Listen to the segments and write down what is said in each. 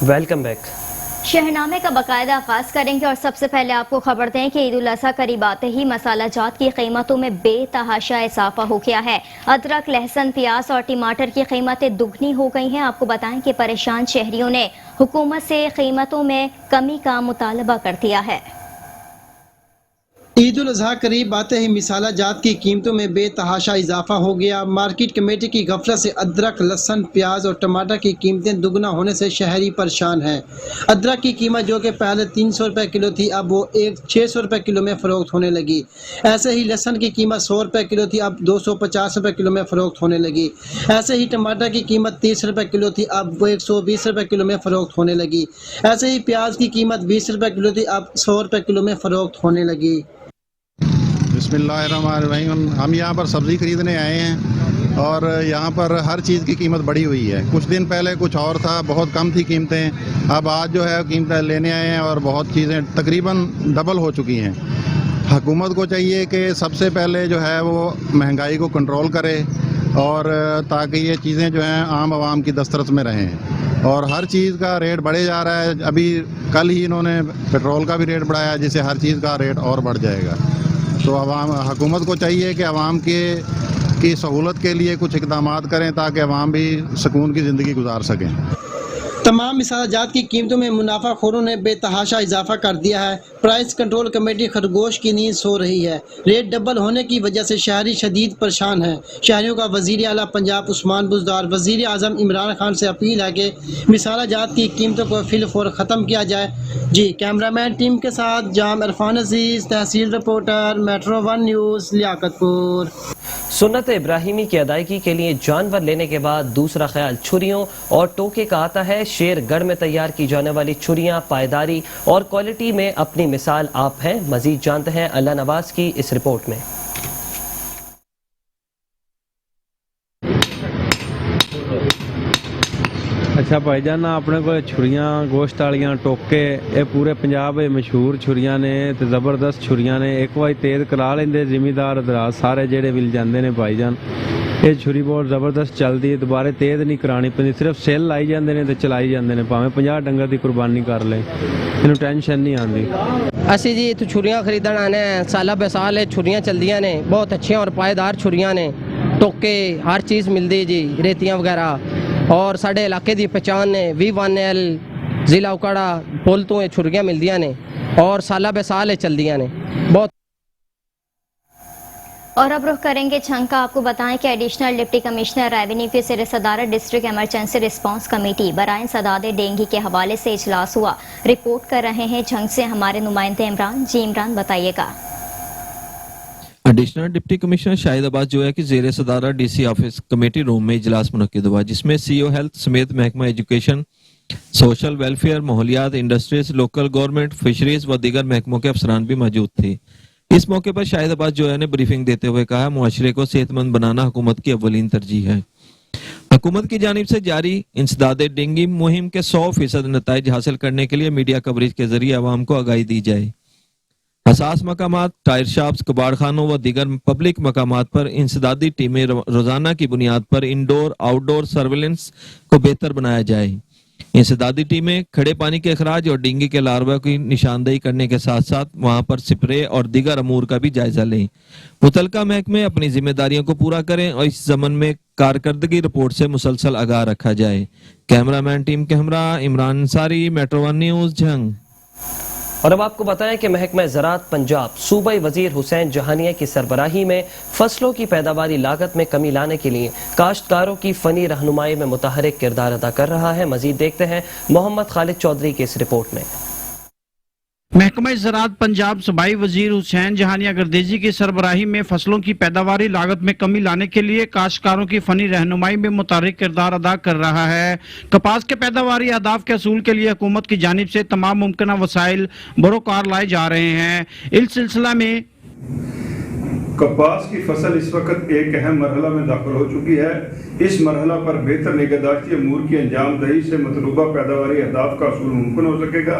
Welcome back. शहरनामे का बाकायदा आगाज करेंगे और सबसे पहले आपको खबर दें कि ईद उल अज़हा करीब आते ही मसाला जात की कीमतों में बेतहाशा इजाफा हो गया है। अदरक, लहसुन, प्याज और टमाटर की कीमतें दुगनी हो गई हैं। आपको बताएं कि परेशान शहरियों ने हुकूमत से कीमतों में कमी का मुतालबा कर दिया है। ईद उल अज़हा करीब आते ही मिसाला जात की कीमतों में बेतहाशा इजाफा हो गया। मार्केट कमेटी की गफलत से अदरक, लहसुन, प्याज और टमाटर की कीमतें दुगना होने से शहरी परेशान हैं। अदरक की कीमत जो कि पहले 300 रुपये किलो थी, अब वो 600 रुपये किलो में फ़रोख्त होने लगी। ऐसे ही लहसुन की कीमत 100 रुपये किलो थी, अब 250 रुपये किलो में फ़रोख्त होने लगी। ऐसे ही टमाटर की कीमत 30 रुपये किलो थी, अब वो 120 रुपये किलो में फ़रोख्त होने लगी। ऐसे ही प्याज की कीमत 20 रुपये किलो थी, अब 100 रुपये किलो में फ़रोख्त होने लगी। बिस्मिल्लाहिर्रहमानिर्रहीम। हम यहाँ पर सब्ज़ी खरीदने आए हैं और यहाँ पर हर चीज़ की कीमत बढ़ी हुई है। कुछ दिन पहले कुछ और था, बहुत कम थी कीमतें। अब आज जो है कीमतें लेने आए हैं और बहुत चीज़ें तकरीबन डबल हो चुकी हैं। हुकूमत को चाहिए कि सबसे पहले जो है वो महंगाई को कंट्रोल करे और ताकि ये चीज़ें जो हैं आम आवाम की दस्तरस में रहें। और हर चीज़ का रेट बढ़े जा रहा है। अभी कल ही इन्होंने पेट्रोल का भी रेट बढ़ाया, जिससे हर चीज़ का रेट और बढ़ जाएगा। तो हुकूमत को चाहिए कि आवाम की सहूलत के लिए कुछ इक़दामात करें ताकि आवाम भी सुकून की ज़िंदगी गुजार सकें। तमाम मिसाला जात की कीमतों में मुनाफाखोरों ने बेतहाशा इजाफा कर दिया है। प्राइस कंट्रोल कमेटी खरगोश की नींद सो रही है। रेट डबल होने की वजह से शहरी शदीद परेशान हैं। शहरियों का वज़ीर आला पंजाब उस्मान बुज़दार वज़ीर आज़म इमरान खान से अपील है कि मिसाला जात की कीमतों को फिलफौर ख़त्म किया जाए। जी, कैमरामैन टीम के साथ जाम इरफान अजीज़, तहसील रिपोर्टर, मेट्रो 1 न्यूज़, लियाकतपुर। सुन्नत इब्राहिमी की अदायगी के लिए जानवर लेने के बाद दूसरा ख्याल छुरियों और टोके का आता है। शेरगढ़ में तैयार की जाने वाली छुरियां पायदारी और क्वालिटी में अपनी मिसाल आप हैं। मजीद जानते हैं अल्लाह नवाज की इस रिपोर्ट में। अच्छा भाईजान, अपने को छुरियां गोश्त वालियां टोके ये पूरे पंजाब मशहूर छुरियां ने ते जबरदस्त छुरियां ने। एक बार तेज करा लेंदे जिमीदार दराज सारे जेडे मिल जाते हैं भाईजान। ये छुरी बहुत जबरदस्त चलती है, दोबारा तेज नहीं करानी पैंदी, सिर्फ सेल लाई जाते हैं तो चलाई जाते हैं, भावें 50 डंगर की कुर्बानी कर लें, इन्हू टेंशन नहीं आती। असी जी इतों छुरियां खरीदण आने हैं। साला बेसाल छुरियां चलदियां ने, बहुत अच्छियां और पायदार छुरियां ने। टोके हर चीज़ मिलती जी, रेतियां वगैरह। और साढ़े इलाके की पहचान ने V1L जिला उकाड़ा पुल तो छुरियां मिलदियां ने और साला बेसाल चलदियां ने बहुत। और अब रुख करेंगे छंग का। आपको बताएं कि एडिशनल डिप्टी कमिश्नर रेवेन्यू की ज़ेर सदारत डिस्ट्रिक्ट एमरजेंसी रिस्पांस कमेटी बराए सदाद डेंगू के हवाले से इजलास हुआ। रिपोर्ट कर रहे हैं छंग से हमारे नुमाइंदे इमरान। जी इमरान, बताइएगा। एडिशनल डिप्टी कमिश्नर शाहिदाबाद जो है कि जेर सदारा DC ऑफिस कमेटी रूम में इजलास मुनक्किद हुआ, जिसमें CO हेल्थ समेत महकमा एजुकेशन, सोशल वेलफेयर, माहौलियात, इंडस्ट्रीज, लोकल गवर्नमेंट, फिशरीज व दीगर महकमों के अफसरान भी मौजूद थे। इस मौके पर शाहिदाबाद जो है ने ब्रीफिंग देते हुए कहा, मुआशरे को सेहतमंद बनाना हुकूमत की अव्वलीन तरजीह है। हुकूमत की जानिब से जारी इंसदाद डेंगू मुहिम के 100% नताइज हासिल करने के लिए मीडिया कवरेज के जरिए अवाम को आगाही दी जाए। हसास मकामात, टायर शॉप्स, कबाड़ खानों व दीगर पब्लिक मकामात पर इंसदादी टीमें रोजाना की बुनियाद पर इंडोर आउटडोर सर्वेलेंस को बेहतर बनाया जाए। इंसदादी टीमें खड़े पानी के अखराज और डेंगू के लार्वा की निशानदेही करने के साथ साथ वहां पर स्प्रे और दीगर अमूर का भी जायजा लें। मुतलका महकमे अपनी जिम्मेदारियों को पूरा करें और इस जमन में कारकर्दगी रिपोर्ट से मुसलसल आगाह रखा जाए। कैमरामैन टीम के हमरा इमरान अंसारी, मेट्रो 1 न्यूज़, झंग। और अब आपको बताएं कि महकमा ज़राअत पंजाब सूबाई वजीर हुसैन जहानिया की सरबराही में फसलों की पैदावारी लागत में कमी लाने के लिए काश्तकारों की फनी रहनुमाई में मुतहरिक किरदार अदा कर रहा है। मजीद देखते हैं मोहम्मद खालिद चौधरी की इस रिपोर्ट में। महकमा ज़राअत पंजाब सूबाई वजीर हुसैन जहानिया गर्देजी की सरबराही में फसलों की पैदावारी लागत में कमी लाने के लिए काश्तकारों की फनी रहनुमाई में मुतहरिक किरदार अदा कर रहा है। कपास के पैदावारी अहदाफ के असूल के लिए हुकूमत की जानिब से तमाम मुमकिन वसाइल बरोकार लाए जा रहे हैं। इस सिलसिला में कपास की फसल इस वक्त एक अहम मरहला में दाखिल हो चुकी है। इस मरहला पर बेहतर निगहदाश्ती अमूर की अंजाम दही से मतलूबा पैदावारी अहदाफ का असूल मुमकिन हो सकेगा।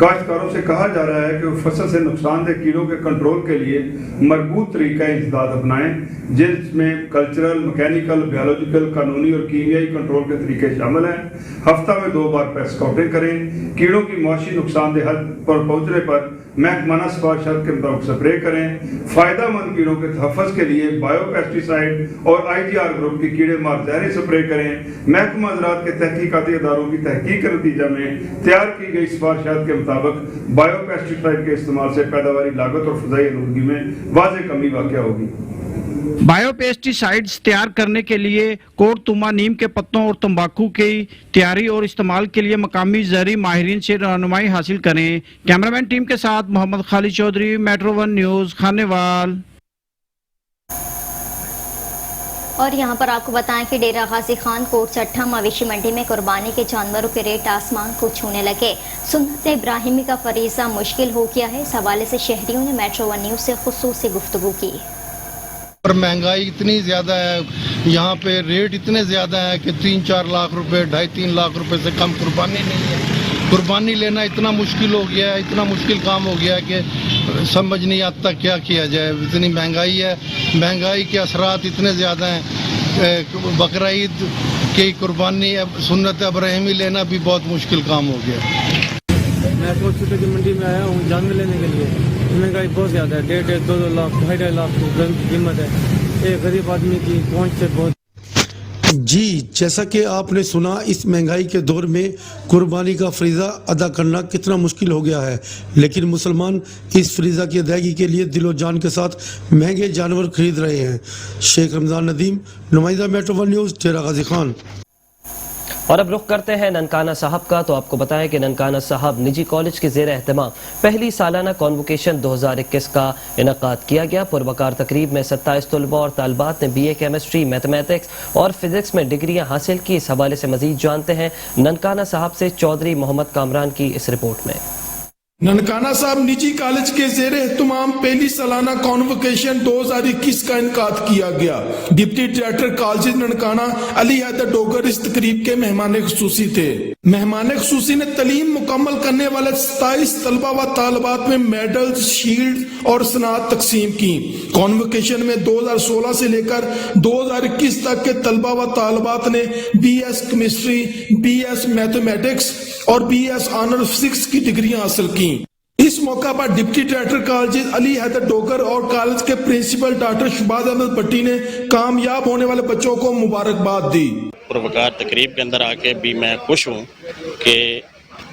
काश्तकारों से कहा जा रहा है कि वो फसल से नुकसानदेह कीड़ों के कंट्रोल के लिए मरबूत तरीका इंसदाद अपनाएं, जिसमें कल्चरल, मैकेनिकल, बायोलॉजिकल, कानूनी और कीमियाई कंट्रोल के तरीके शामिल हैं। हफ्ता में 2 बार पेस्ट स्काउटिंग करें। कीड़ों की मुआशी नुकसानदेह हद पर पहुंचने पर महकमाना सिफारिशात के मुताबिक स्प्रे करें। फायदेमंद कीड़ों के तहफ़्फ़ुज़ के लिए बायो पेस्टिसाइड और IGR ग्रुप की कीड़े मार जहरी स्प्रे करें। महकमा ज़राअत के तहकीकाती इदारों की तहकीक के नतीजे में तैयार की गई सिफारिशात के मुताबिक बायो पेस्टिसाइड के इस्तेमाल से पैदावारी लागत और फ़ज़ाई आलूदगी में वाज़ेह कमी वाक़या होगी। बायोपेस्टिसाइड्स तैयार करने के लिए कोड़तुमा, नीम के पत्तों और तंबाकू की तैयारी और इस्तेमाल के लिए मकामी ज़रई माहिरीन से रहनुमाई हासिल करें। कैमरामैन टीम के साथ मोहम्मद खालिद चौधरी, मेट्रो 1 न्यूज़, खानेवाल। और यहाँ पर आपको बताएं कि डेरा गाजी खान कोट चट्ठा मवेशी मंडी में कुर्बानी के जानवरों के रेट आसमान को छूने लगे। सुन्नत इब्राहिमी का फरीज़ा मुश्किल हो गया है। इस हवाले से शहरियों ने मेट्रो 1 न्यूज़ से खुसूसी गुफ्तगू की। और महंगाई इतनी ज़्यादा है, यहाँ पे रेट इतने ज़्यादा है कि 3-4 लाख रुपए, 2.5-3 लाख रुपए से कम कुर्बानी नहीं है। कुर्बानी लेना इतना मुश्किल हो गया है, इतना मुश्किल काम हो गया है कि समझ नहीं आता क्या किया जाए। इतनी महंगाई है, महंगाई के असरात इतने ज़्यादा हैं। बकरा ईद की कुर्बानी, सुन्नत इब्राहिमी लेना भी बहुत मुश्किल काम हो गया। मैं कोट की मंडी में आया हूँ जानवर लेने के लिए। महंगाई बहुत ज़्यादा है, 1.5-2 लाख, 2.5 लाख की कीमत है। एक गरीब आदमी की पहुँच से बहुत। जी, जैसा कि आपने सुना, इस महंगाई के दौर में कुर्बानी का फरीज़ा अदा करना कितना मुश्किल हो गया है, लेकिन मुसलमान इस फरीज़ा की अदायगी के लिए दिलो जान के साथ महंगे जानवर खरीद रहे हैं। शेख रमज़ान नदीम, नुमाइंदा मेट्रो 1 न्यूज़, डेरा गाजी खान। और अब रुख करते हैं ननकाना साहब का। तो आपको बताएं कि ननकाना साहब निजी कॉलेज के ज़ेर एहतमाम पहली सालाना कॉन्वोकेशन 2021 का इनकाद किया गया। पुरवकार तकरीब में 27 तलबा और तालबात ने BA केमिस्ट्री, मैथमेटिक्स और फिजिक्स में डिग्रियां हासिल की। इस हवाले से मजीद जानते हैं ननकाना साहब से चौधरी मोहम्मद कामरान की इस रिपोर्ट में। ननकाना साहब निजी कॉलेज के ज़ेर एहतमाम पहली सालाना कॉन्वोकेशन 2021 का इनकाद किया गया। Deputy director college Nankana Ali Haider Dogar इस तकरीब के मेहमान खुसूसी थे। मेहमान खुसूसी ने तालीम मुकम्मल करने वाले 27 तलबा व तालबात में मेडल, शील्ड और सनात तकसीम की। कॉन्वोकेशन में 2016 से लेकर 2021 तक के तलबा व तालबात ने BS केमिस्ट्री, BS मैथमेटिक्स और BS ऑनर फिजिक्स की डिग्रियां हासिल की। इस मौका पर deputy director college Ali Haider Dogar और कॉलेज के प्रिंसिपल डॉक्टर शुबाद अहमद भट्टी ने कामयाब होने वाले बच्चों को मुबारकबाद दी। पुरवकार तकरीब के अंदर आके भी मैं खुश हूँ कि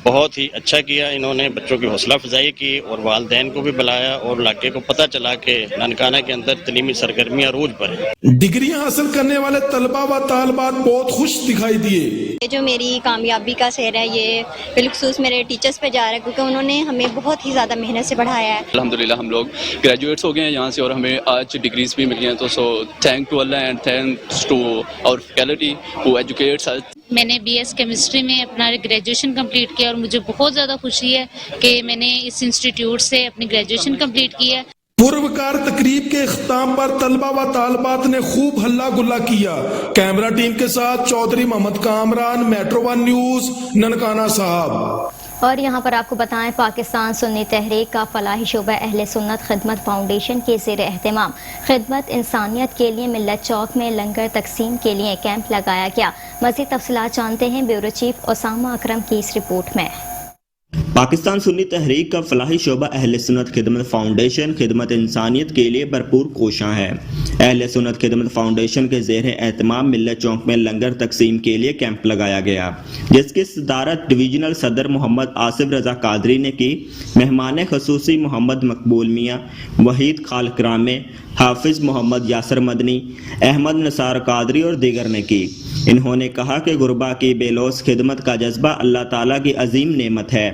बहुत ही अच्छा किया इन्होंने, बच्चों की हौसला अफजाई की और वालिदैन को भी बुलाया और इलाके को पता चला कि ननकाना के अंदर तलीमी सरगर्मियाँ रोज पर है। डिग्रियां हासिल करने वाले तलबा व तालबात बहुत खुश दिखाई दिए। ये जो मेरी कामयाबी का सेहर है ये बिलखुसूस मेरे टीचर्स पे जा रहा है, क्योंकि उन्होंने हमें बहुत ही ज़्यादा मेहनत से पढ़ाया है। अल्हम्दुलिल्लाह हम लोग ग्रेजुएट्स हो गए हैं यहाँ से और हमें आज डिग्रीज भी मिली हैं, तो so thank to Allah and thanks to our faculty who educates us. मैंने BS केमिस्ट्री में अपना ग्रेजुएशन कंप्लीट किया और मुझे बहुत ज़्यादा खुशी है कि मैंने इस इंस्टीट्यूट से अपनी ग्रेजुएशन कंप्लीट की है। पुरवकार तकरीब के इख्तिताम पर तलबा व तालबात ने खूब हल्ला गुल्ला किया। कैमरा टीम के साथ चौधरी मोहम्मद कामरान, मेट्रो 1 न्यूज़, ननकाना साहब। और यहाँ पर आपको बताएं, पाकिस्तान सुन्नी तहरीक का फलाही शोबा अहले सुन्नत खिदमत फाउंडेशन के ज़ेर एहतमाम खिदमत इंसानियत के लिए मिल्लत चौक में लंगर तकसीम के लिए कैंप लगाया गया। मज़ीद तफसीलात जानते हैं ब्यूरो चीफ ओसामा अकरम की इस रिपोर्ट में। पाकिस्तान सुन्नी तहरीक का फलाही शोबा अहले सुन्नत खिदमत फाउंडेशन खिदमत इंसानियत के लिए भरपूर कोशां है। अहले सुन्नत खिदमत फाउंडेशन के ज़ेर एहतमाम मिल्लत चौक में लंगर तकसीम के लिए कैंप लगाया गया, जिसकी सदारत डिवीजनल सदर मोहम्मद आसिफ रजा कादरी ने की। मेहमान खसूसी मोहम्मद मकबूल मियाँ, वहीद खालकरामे, हाफिज मोहम्मद यासर मदनी, अहमद नसार कादरी और दीगर ने की। इन्होंने कहा कि गुरबा की बेलौस खिदमत का जज्बा अल्लाह ताला की अजीम नेमत है।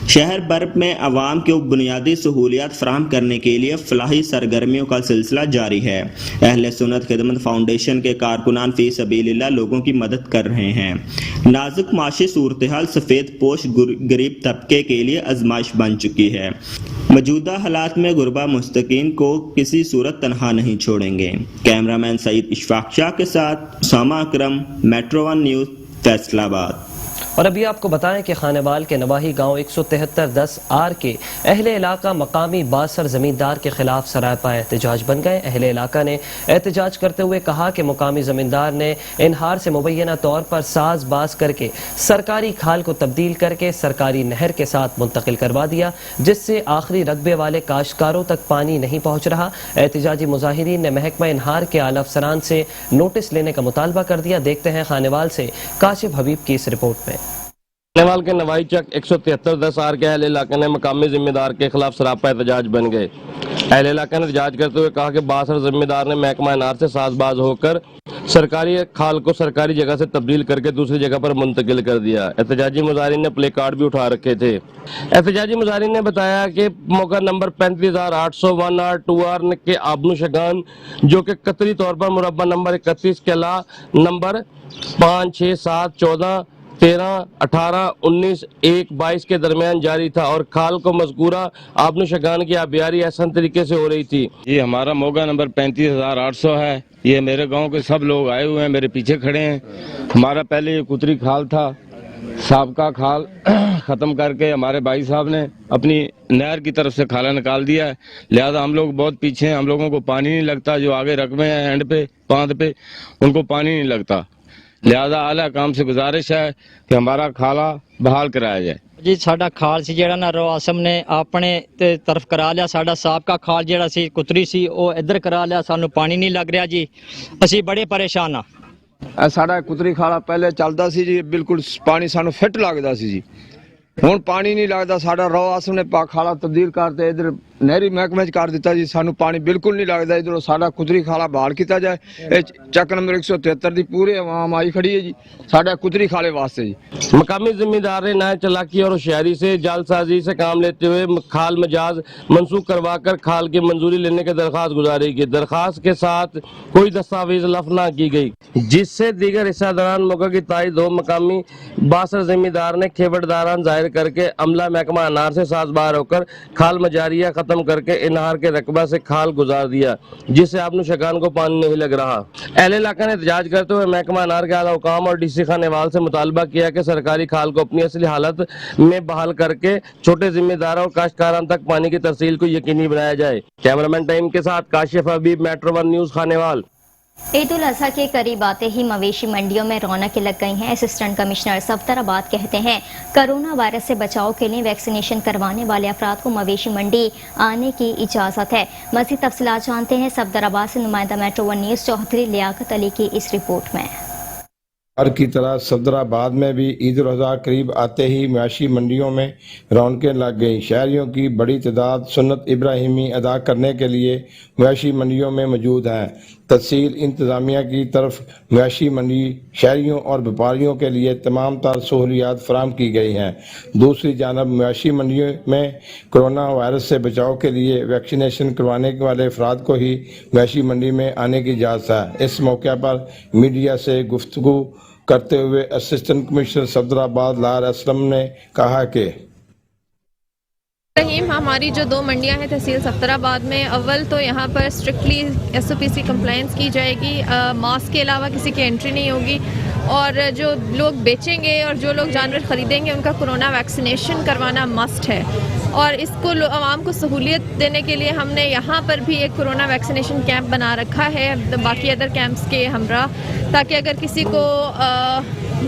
शहर भर में आवाम को बुनियादी सहूलियात फराहम करने के लिए फलाही सरगर्मियों का सिलसिला जारी है। अहले सुन्नत खिदमत फाउंडेशन के कारकुनान फी सबीलिल्लाह लोगों की मदद कर रहे हैं। नाजुक माशी सूरत हाल सफ़ेद पोश गरीब तबके के लिए आजमाइश बन चुकी है। मौजूदा हालात में गुरबा मुस्तकीन को किसी सूरत तनहा नहीं छोड़ेंगे। कैमरामैन सईद इशफाक शाह के साथ सामा अकरम, मेट्रो 1 न्यूज़, फैसलाबाद। और अभी आपको बताएं कि खानेवाल के नवाही गांव 173-10 आर के अहले इलाका मकामी बासर जमींदार के खिलाफ सरापा एहतजाज बन गए। अहले इलाका ने एहतजाज करते हुए कहा कि मुकामी जमींदार ने इनहार से मुबैना तौर पर साज बाज करके सरकारी खाल को तब्दील करके सरकारी नहर के साथ मुंतकिल करवा दिया, जिससे आखिरी रकबे वाले काश्तकारों तक पानी नहीं पहुंच रहा। एहतजाजी मुजाहिरीन ने महकमा इनहार के आला अफसरान से नोटिस लेने का मुतालबा कर दिया। देखते हैं खानेवाल से काशिफ हबीब की इस रिपोर्ट में। खानेवाल के नवाई चक 173-10 आर के अहले इलाके ने मकामी जिम्मेदार के खिलाफ सरापा एहतजाज बन गए। अहले इलाके ने एहतजाज करते हुए कहा कि बासर जिम्मेदार ने महकमा इनहार से साजबाज होकर सरकारी खाल को सरकारी जगह से तब्दील करके दूसरी जगह पर मुंतकिल कर दिया। एहतजाजी मुजाहिरीन ने प्ले कार्ड भी उठा रखे थे। एहतजाजी मुजाहिरीन ने बताया कि मौका नंबर 35,801 2R के आबनू शगान, जो कि कतरी तौर पर मुरब्बा नंबर 31 के अला नंबर 5, 6, 7, 14, 13, 18, 19, 1, 22 के दरमियान जारी था और खाल को मज़कूरा आबनू शगान की आबियारी आसान तरीके से हो रही थी। ये हमारा मौका नंबर 35,800 है। ये मेरे गांव के सब लोग आए हुए हैं, मेरे पीछे खड़े हैं। हमारा पहले ये कुतरी खाल था, साबका खाल ख़त्म करके हमारे भाई साहब ने अपनी नहर की तरफ से खाला निकाल दिया है। लिहाजा हम लोग बहुत पीछे हैं, हम लोगों को पानी नहीं लगता। जो आगे रकबे हैं एंड पे बांध पे, उनको पानी नहीं लगता। लिहाजा आला काम से गुजारिश है कि हमारा खाला बहाल कराया जाए। जी साडा खाल सी जेड़ा ना रो आसम ने अपने तरफ करा लिया। साडा साबका खाल जेड़ा सी कुतरी सी वो इधर करा लिया, सानू पानी नहीं लग रहा जी, असी बड़े परेशान हाँ। साडा कुतरी खाला पहले चलदा सी जी, बिल्कुल पानी सानू फिट लगदा सी जी। हुण पानी नहीं लगदा। साडा रो आसम ने खाला तब्दील करते इधर नहरी महकमे च कर दिता जी, सानू पानी बिल्कुल नहीं लगदा। इधरों साडा कुतरी खाला बहाल किया जाए। चक नंबर 173 की पूरी आवाम आई खड़ी है जी साडा कुतरी खाले वास्ते जी। मकामी जिम्मेदार ने नए चलाकी और होशियारी से जालसाजी से काम लेते हुए खाल मजाज मनसूख करवाकर खाल की मंजूरी लेने की दरख्वास्त गुजारी की। दरख्वास्त के साथ कोई दस्तावेज लफ न की गई, जिससे दीगर हिस्सेदारान मौका की ताईद हो। मकामी बासर जिम्मेदार ने खेबड़दारान जाहिर करके अमला महकमा इनहार से साजबार होकर खाल मजारिया खत्म करके इनहार के रकबा से खाल गुजार दिया, जिससे आबनू शगान को पानी नहीं लग रहा। अहले इलाका ने एहतजाज करते हुए महकमा इनहार के आला हुकाम और DC खानेवाल से मुतालबा किया कि सरकारी खाल को अपनी असली हालत में बहाल करके छोटे जिम्मेदारों और काश्तकारान तक पानी की तरसील को यकीनी बनाया जाए। कैमरामैन टाइम के साथ काशिफ हबीब, मेट्रो 1 न्यूज़, खानेवाल। ईद उल अजहा के करीब आते ही मवेशी मंडियों में रौनकें लग गई हैं। असिस्टेंट कमिश्नर सफदराबाद कहते हैं कोरोना वायरस से बचाव के लिए वैक्सीनेशन करवाने वाले अफराद को मवेशी मंडी आने की इजाज़त है। मज़ीद तफसीलात जानते हैं सफदराबाद से नुमाइंदा मेट्रो 1 न्यूज़ चौधरी लियाकत अली की इस रिपोर्ट में। हर की तरह सफदराबाद में भी ईद उल अजहा करीब आते ही मवेशी मंडियों में रौनकें लग गई। शहरियों की बड़ी तादाद सुन्नत इब्राहिमी अदा करने के लिए मवेशी मंडियों में मौजूद हैं। तहसील इंतज़ामिया की तरफ मवेशी मंडी शहरियों और व्यापारियों के लिए तमाम तर सहूलियात फराम की गई हैं। दूसरी जानब मवेशी मंडियों में कोरोना वायरस से बचाव के लिए वैक्सीनेशन करवाने वाले अफराद को ही मवेशी मंडी में आने की इजाज़त है। इस मौके पर मीडिया से गुफ्तगू करते हुए असिस्टेंट कमिश्नर सफदराबाद लार असलम ने कहा कि हमारी जो 2 मंडियां हैं तहसील सफदराबाद में, अव्वल तो यहाँ पर स्ट्रिक्टली SOPC कंप्लायंस की जाएगी। मास्क के अलावा किसी की एंट्री नहीं होगी और जो लोग बेचेंगे और जो लोग जानवर ख़रीदेंगे उनका कोरोना वैक्सीनेशन करवाना मस्ट है। और इसको आवाम को सहूलियत देने के लिए हमने यहाँ पर भी एक कोरोना वैक्सीनेशन कैंप बना रखा है बाकी अदर कैंप्स के हमरा, ताकि अगर किसी को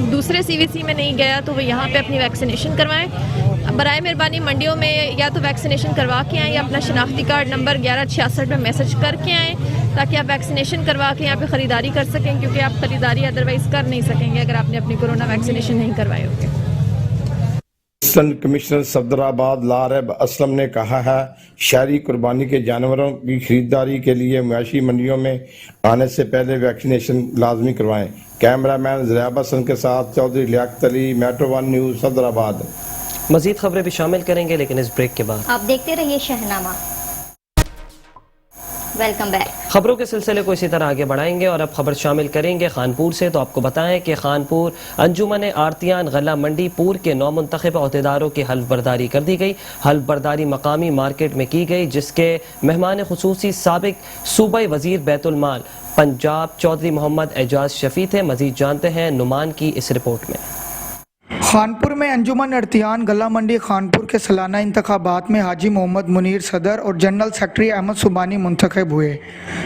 दूसरे CVC में नहीं गया तो वो यहाँ पे अपनी वैक्सीनेशन करवाएं। बराए मेहरबानी मंडियों में या तो वैक्सीनेशन करवा के आएँ या अपना शनाख्ती कार्ड नंबर 1166 में मैसेज करके आएँ, ताकि आप वैक्सीनेशन करवा के यहाँ पे ख़रीदारी कर सकें, क्योंकि आप ख़रीदारी अदरवाइज़ कर नहीं सकेंगे अगर आपने अपनी कोरोना वैक्सीनेशन नहीं करवाए होंगे। असिस्टेंट कमिश्नर सफदराबाद लारब असलम ने कहा है शहरी कुर्बानी के जानवरों की खरीदारी के लिए मवेशी मंडियों में आने से पहले वैक्सीनेशन लाजमी करवाएं। कैमरामैन ज़ियाब हसन के साथ चौधरी लियाकत अली, मेट्रो 1 न्यूज़, सफदराबाद। मजीद खबरें भी शामिल करेंगे लेकिन इस ब्रेक के बाद। आप देखते रहिए शहनामा। Welcome back. खबरों के सिलसिले को इसी तरह आगे बढ़ाएंगे और अब खबर शामिल करेंगे खानपुर से। तो आपको बताएं कि खानपुर अंजुमन आरतियान गला मंडी पूर के 9 मुंतखब अहदेदारों की हल्फ बर्दारी कर दी गई। हल्फ बर्दारी मकामी मार्केट में की गई, जिसके मेहमान खुसूसी साबिक सूबाई वजीर बैतुल माल पंजाब चौधरी मोहम्मद एजाज शफी थे। मजीद जानते हैं नुमान की इस रिपोर्ट में। खानपुर में अंजुमन अर्तियान गला मंडी खानपुर के सालाना इंतखाबात में हाजी मोहम्मद मुनीर सदर और जनरल सेक्रेटरी अहमद सुबानी मुंतखब हुए।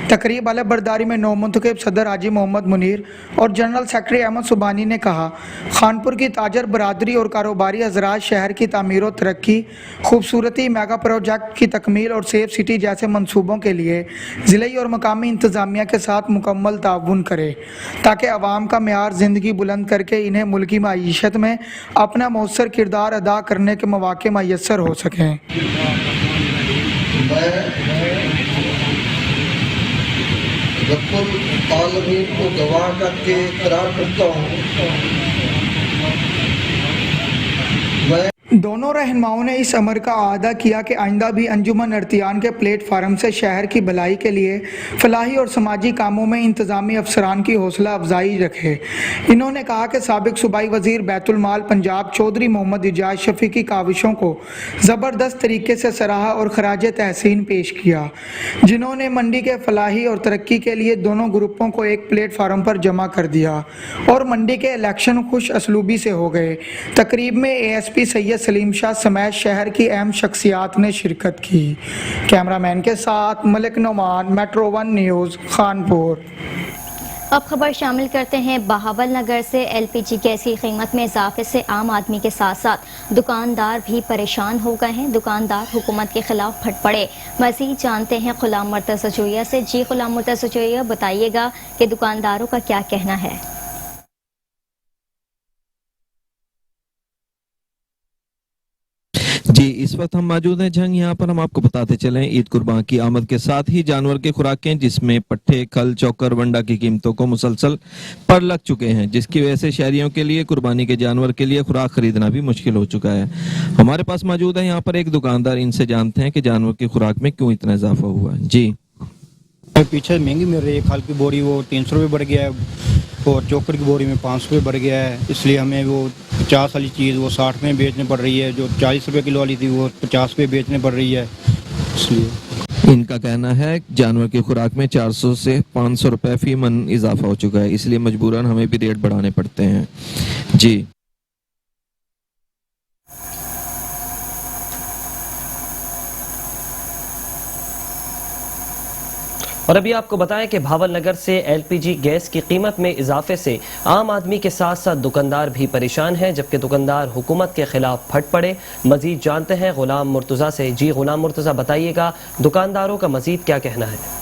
तकरीब हल्फ बर्दारी में 9 मुंतखब सदर हाजी मोहम्मद मुनीर और जनरल सेक्रेटरी अहमद सुबानी ने कहा, खानपुर की ताजर बरादरी और कारोबारी हजरात शहर की तामीर और तरक्की, खूबसूरती, मेगा प्रोजेक्ट की तकमील और सेफ सिटी जैसे मनसूबों के लिए ज़िले और मकामी इंतज़ामिया के साथ मुकम्मल ताउन करे, ताकि अवाम का मेयार ज़िंदगी बुलंद करके इन्हें मुल्की मईशत में अपना मौसर किरदार अदा करने के मौके मैसर हो सकें। मैं रब्बुल आलमीन को गवाह करके इकरार करता हूँ, दोनों रहनुमाओं ने इस अमर का आदा किया कि आइंदा भी अंजुमन अर्तियान के प्लेटफार्म से शहर की भलाई के लिए फलाही और समाजी कामों में इंतजामी अफसरान की हौसला अफजाई रखे। इन्होंने कहा कि साबिक सूबाई वजीर बैतुल माल पंजाब चौधरी मोहम्मद एजाज शफी की काविशों को ज़बरदस्त तरीके से सराहा और खराज तहसीन पेश किया, जिन्होंने मंडी के फलाही और तरक्की के लिए दोनों ग्रुपों को एक प्लेटफार्म पर जमा कर दिया और मंडी के इलेक्शन खुश असलूबी से हो गए। तकरीब में ASP सैयद सलीम शाह समेत शहर की अहम शख्सियात ने शिरकत की। कैमरामैन के साथ मलिक नोमान, मेट्रो 1 न्यूज़, खानपुर। अब खबर शामिल करते हैं बहावल नगर से। LPG गैस की कीमत में इजाफे से आम आदमी के साथ साथ दुकानदार भी परेशान हो गए हैं। दुकानदार हुकूमत के खिलाफ फट पड़े। मज़ीद जानते हैं गुलाम मुर्तज़ा जोया से। जी गुलाम मुर्तज़ा जोया, बताइएगा कि दुकानदारों का क्या कहना है। जी, इस वक्त हम मौजूद हैं जंग। यहाँ पर हम आपको बताते चलें, ईद कुर्बान की आमद के साथ ही जानवर के खुराकें जिसमें पट्ठे, खल, चौकर, वंडा की कीमतों को मुसलसल पर लग चुके हैं, जिसकी वजह से शहरियों के लिए कुर्बानी के जानवर के लिए खुराक खरीदना भी मुश्किल हो चुका है। हमारे पास मौजूद है यहाँ पर एक दुकानदार, इनसे जानते हैं कि जानवर की खुराक में क्यों इतना इजाफा हुआ है। जी, पीछे महंगी मिल रही है। खल की बोरी वो 300 रुपये बढ़ गया है और चोकर की बोरी में 500 रुपये बढ़ गया है, इसलिए हमें वो 50 वाली चीज़ वो 60 में बेचनी पड़ रही है, जो 40 रुपये किलो वाली थी वो 50 रुपये बेचनी पड़ रही है। इसलिए इनका कहना है जानवर की खुराक में 400 से 500 रुपये फी मन इजाफा हो चुका है, इसलिए मजबूरन हमें भी रेट बढ़ाने पड़ते हैं। जी, और अभी आपको बताएं कि भावल नगर से LPG गैस की कीमत में इजाफे से आम आदमी के साथ साथ दुकानदार भी परेशान हैं, जबकि दुकानदार हुकूमत के खिलाफ फट पड़े। मजीद जानते हैं गुलाम मुर्तज़ा से। जी गुलाम मुर्तज़ा, बताइएगा दुकानदारों का मजीद क्या कहना है।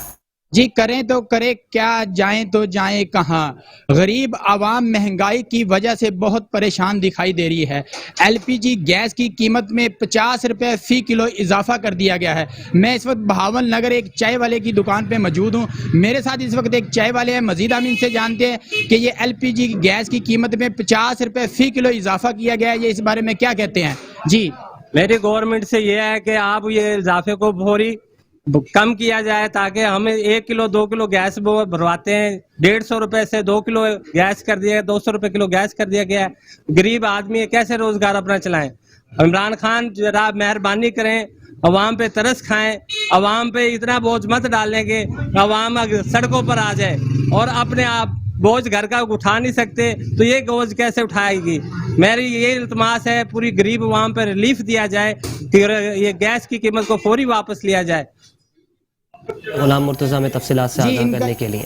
जी, करें तो करें क्या, जाएं तो जाएं कहां। गरीब आवाम महंगाई की वजह से बहुत परेशान दिखाई दे रही है। LPG गैस की कीमत में 50 रुपये फी किलो इजाफा कर दिया गया है। मैं इस वक्त बहावल नगर एक चाय वाले की दुकान पे मौजूद हूँ। मेरे साथ इस वक्त एक चाय वाले हैं। मजीद हम इनसे जानते हैं कि ये LPG गैस की कीमत में 50 रुपये फी किलो इजाफा किया गया है, ये इस बारे में क्या कहते हैं। जी, मेरी गवर्नमेंट से ये है कि आप ये इजाफे को फौरी कम किया जाए, ताकि हमें 1 किलो 2 किलो गैस भरवाते हैं, 150 रुपए से 2 किलो गैस कर दिया, 200 रुपए किलो गैस कर दिया गया है। गरीब आदमी कैसे रोजगार अपना चलाएं। इमरान खान जरा मेहरबानी करें, अवाम पे तरस खाएं, अवाम पे इतना बोझ मत डालने के अवाम सड़कों पर आ जाए और अपने आप बोझ घर का उठा नहीं सकते तो ये बोझ कैसे उठाएगी। मेरी ये इल्तमास है पूरी गरीब अवाम पर रिलीफ दिया जाए कि ये गैस की कीमत को फौरी वापस लिया जाए। गुलाम मुर्तज़ा में तफसीलात से आगाह करने के लिए।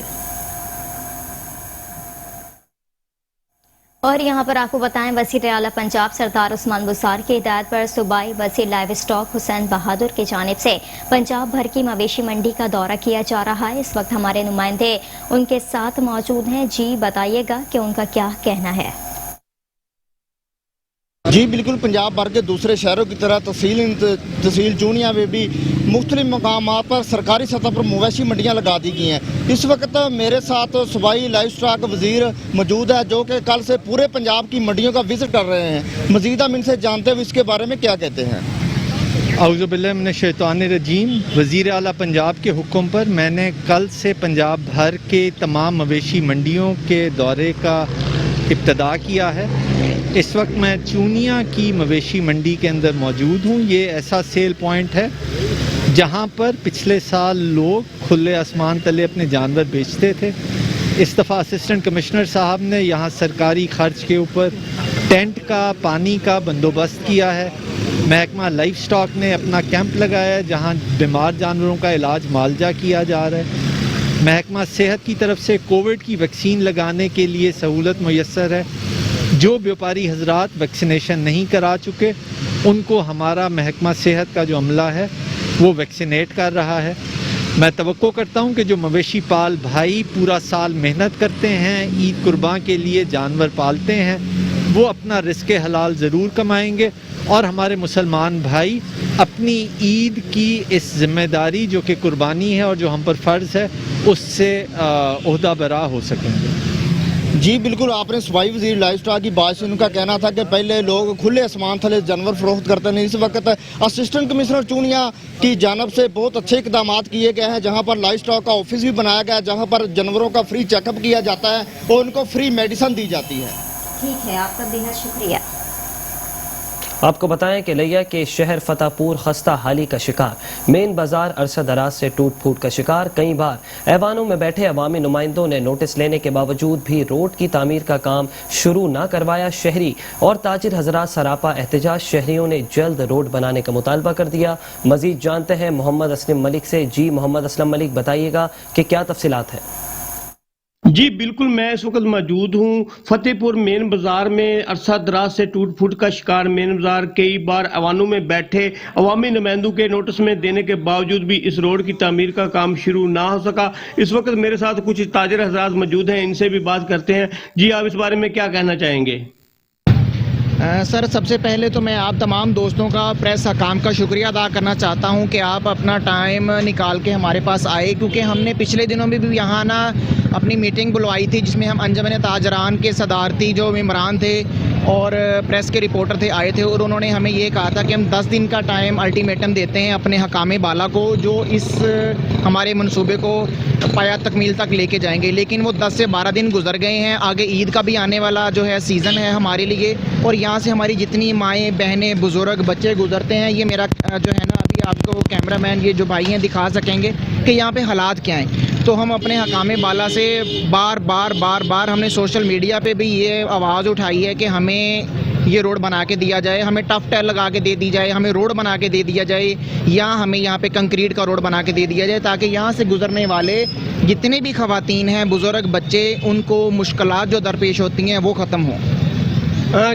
और यहाँ पर आपको बताएं, वज़ीर आला पंजाब सरदार उस्मान बुज़दार की हिदायत पर सूबाई वज़ीर लाइव स्टॉक हुसैन बहादुर की जानिब से पंजाब भर की मवेशी मंडी का दौरा किया जा रहा है। इस वक्त हमारे नुमाइंदे उनके साथ मौजूद हैं। जी, बताइएगा कि उनका क्या कहना है। जी बिल्कुल, पंजाब भर के दूसरे शहरों की तरह तहसील चूनिया में भी मुख्तलिफ मकाम पर सरकारी सतह पर मवेशी मंडियाँ लगा दी गई हैं। इस वक्त मेरे साथ सूबाई लाइव स्टॉक वजीर मौजूद है, जो कि कल से पूरे पंजाब की मंडियों का विजिट कर रहे हैं। मजीद हम इनसे जानते हुए इसके बारे में क्या कहते हैं। اعوذ باللہ من الشیطان الرجیم. وزیر اعلیٰ پنجاب کے حکم پر میں نے کل سے پنجاب بھر کے تمام مویشی منڈیوں کے دورے کا ابتدا کیا ہے. اس وقت میں چونیا کی مویشی منڈی کے اندر موجود ہوں. یہ ایسا سیل پوائنٹ ہے جہاں پر پچھلے سال لوگ کھلے آسمان تلے اپنے جانور بیچتے تھے. اس دفعہ اسسٹنٹ کمشنر صاحب نے یہاں سرکاری خرچ کے اوپر ٹینٹ کا پانی کا بندوبست کیا ہے. محکمہ لائف سٹاک نے اپنا کیمپ لگایا ہے جہاں بیمار جانوروں کا علاج معالجہ کیا جا رہا ہے. محکمہ صحت کی طرف سے کووڈ کی ویکسین لگانے کے لیے سہولت میسر ہے. جو بیوپاری حضرات ویکسینیشن نہیں کرا چکے ان کو ہمارا محکمہ صحت کا جو عملہ ہے وہ ویکسینیٹ کر رہا ہے. میں توقع کرتا ہوں کہ جو مویشی پال بھائی پورا سال محنت کرتے ہیں، عید قرباں کے لیے جانور پالتے ہیں، وہ اپنا رزق حلال ضرور کمائیں گے اور ہمارے مسلمان بھائی اپنی عید کی اس ذمہ داری جو کہ قربانی ہے اور جو ہم پر فرض ہے اس سے عہدہ برا ہو سکیں گے. جی بالکل، آپ نے صوبائی وزیر لائف سٹاک کی بات سے ان کا کہنا تھا کہ پہلے لوگ کھلے آسمان تھلے جانور فروخت کرتے ہیں. اس وقت اسسٹنٹ کمشنر چونیا کی جانب سے بہت اچھے اقدامات کیے گئے ہیں جہاں پر لائف سٹاک کا آفس بھی بنایا گیا ہے جہاں پر جانوروں کا فری چیک اپ کیا جاتا ہے اور ان کو فری میڈیسن دی جاتی ہے. ٹھیک ہے، آپ کا بہت شکریہ. آپ کو بتائیں کہ لیا کے شہر فتح پور خستہ حالی کا شکار، مین بازار عرصہ دراز سے ٹوٹ پھوٹ کا شکار. کئی بار ایوانوں میں بیٹھے عوامی نمائندوں نے نوٹس لینے کے باوجود بھی روڈ کی تعمیر کا کام شروع نہ کروایا. شہری اور تاجر حضرات سراپا احتجاج، شہریوں نے جلد روڈ بنانے کا مطالبہ کر دیا. مزید جانتے ہیں محمد اسلم ملک سے. جی محمد اسلم ملک، بتائیے گا کہ کیا تفصیلات ہیں؟ جی بالکل، میں اس وقت موجود ہوں فتح پور مین بازار میں. عرصہ دراز سے ٹوٹ پھوٹ کا شکار مین بازار. کئی بار ایوانوں میں بیٹھے عوامی نمائندوں کے نوٹس میں دینے کے باوجود بھی اس روڈ کی تعمیر کا کام شروع نہ ہو سکا. اس وقت میرے ساتھ کچھ تاجر حضرات موجود ہیں، ان سے بھی بات کرتے ہیں. جی آپ اس بارے میں کیا کہنا چاہیں گے؟ سر سب سے پہلے تو میں آپ تمام دوستوں کا پریس حکام کا شکریہ ادا کرنا چاہتا ہوں کہ آپ اپنا ٹائم نکال کے ہمارے پاس آئے، کیونکہ ہم نے پچھلے دنوں میں بھی یہاں اپنی میٹنگ بلوائی تھی جس میں ہم انجمن تاجران کے صدارتی جو ممبران تھے اور پریس کے رپورٹر تھے آئے تھے اور انہوں نے ہمیں یہ کہا تھا کہ ہم 10 دن کا ٹائم الٹیمیٹم دیتے ہیں اپنے حکام بالا کو جو اس ہمارے منصوبے کو پایا تکمیل تک لے کے جائیں گے. لیکن وہ 10 سے 12 دن گزر گئے ہیں. آگے عید کا بھی آنے والا جو ہے سیزن ہے ہمارے لیے اور یہاں سے ہماری جتنی مائیں بہنیں بزرگ بچے گزرتے ہیں. یہ میرا جو ہے نا ابھی آپ کو کیمرہ مین یہ جو بھائی ہیں دکھا سکیں گے کہ یہاں پہ حالات کیا ہیں. تو ہم اپنے حکام بالا سے بار بار ہم نے سوشل میڈیا پہ بھی یہ آواز اٹھائی ہے کہ ہمیں یہ روڈ بنا کے دیا جائے، ہمیں ٹف ٹائل لگا کے دے دی جائے، ہمیں روڈ بنا کے دے دیا جائے یا ہمیں یہاں پہ کنکریٹ کا روڈ بنا کے دے دیا جائے تاکہ یہاں سے گزرنے والے جتنے بھی خواتین ہیں بزرگ بچے ان کو مشکلات جو درپیش ہوتی ہیں وہ ختم ہوں.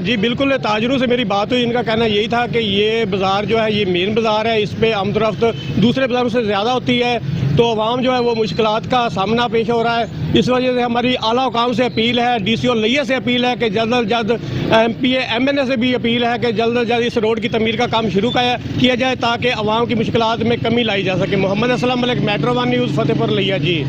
جی بالکل، تاجروں سے میری بات ہوئی، ان کا کہنا یہی تھا کہ یہ بازار جو ہے یہ مین بازار ہے، اس پہ آمد و رفت دوسرے بازاروں سے زیادہ ہوتی ہے تو عوام جو ہے وہ مشکلات کا سامنا پیش ہو رہا ہے. اس وجہ سے ہماری اعلیٰ حکام سے اپیل ہے، ڈی سی او لیا سے اپیل ہے کہ جلد از جلد M P A M N A سے بھی اپیل ہے کہ جلد از جلد اس روڈ کی تعمیر کا کام شروع کیا جائے تاکہ عوام کی مشکلات میں کمی لائی جا سکے. محمد اسلم ملک، میٹرو ون نیوز، فتح پور لیا. جی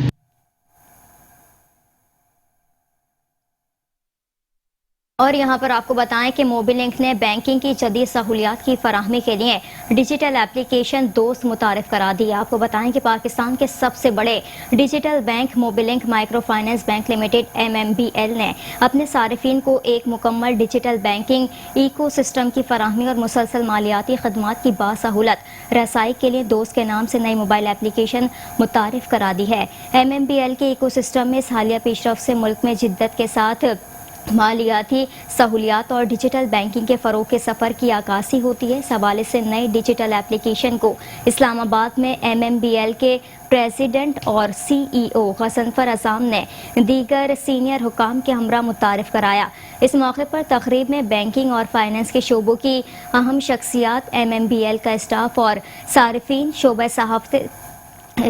اور یہاں پر آپ کو بتائیں کہ موبی لنک نے بینکنگ کی جدید سہولیات کی فراہمی کے لیے ڈیجیٹل اپلیکیشن دوست متعارف کرا دی. آپ کو بتائیں کہ پاکستان کے سب سے بڑے digital bank Mobi link micro finance bank limited MMBL نے اپنے صارفین کو ایک مکمل ڈیجیٹل بینکنگ ایکو سسٹم کی فراہمی اور مسلسل مالیاتی خدمات کی باسہولت رسائی کے لیے دوست کے نام سے نئی موبائل اپلیکیشن متعارف کرا دی ہے. MMBL کے ایکو سسٹم میں اس حالیہ پیش رفت سے ملک میں جدت کے ساتھ مالیاتی سہولیات اور ڈیجیٹل بینکنگ کے فروغ کے سفر کی عکاسی ہوتی ہے. اس حوالے سے نئی ڈیجیٹل اپلیکیشن کو اسلام آباد میں MMBL کے پریزیڈنٹ اور CEO غضنفر اعظم نے دیگر سینئر حکام کے ہمراہ متعارف کرایا. اس موقع پر تقریب میں بینکنگ اور فائنانس کے شعبوں کی اہم شخصیات، MMBL کا اسٹاف اور صارفین، شعبہ